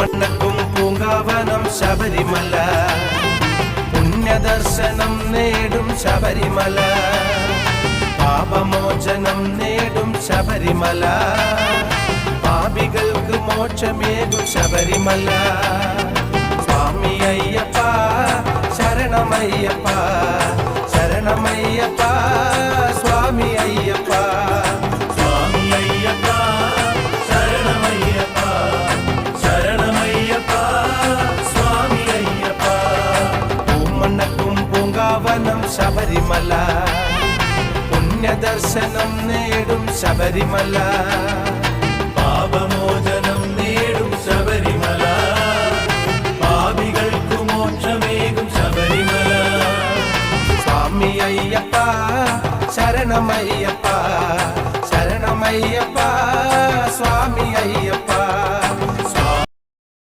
പൂമണ്ണക്കും പൂങ്കാവനം ശബരിമല, പുണ്യദർശനം നേടും ശബരിമല, പാപമോചനം നേടും ശബരിമല, പാപികൾക്ക് മോക്ഷമേകും ശബരിമല. സ്വാമി അയ്യപ്പ ശരണമയ്യപ്പ, ശരണമയ്യപ്പ സ്വാമി അയ്യപ്പ. സ്വാമി അയ്യപ്പ ശരണമയ്യപ്പ, ശരണമയ്യപ്പ സ്വാമി അയ്യപ്പ. പൂമണ്ണക്കും പൂങ്കാവനം ശബരിമല, പുണ്യദർശനം നേടും ശബരിമല, പാപമോചനം നേടും ശബരിമല, പാപികൾക്കു മോക്ഷമേകും ശബരിമല. സ്വാമി അയ്യപ്പ ശരണമയ്യപ്പ, ശരണമയ്യപ്പ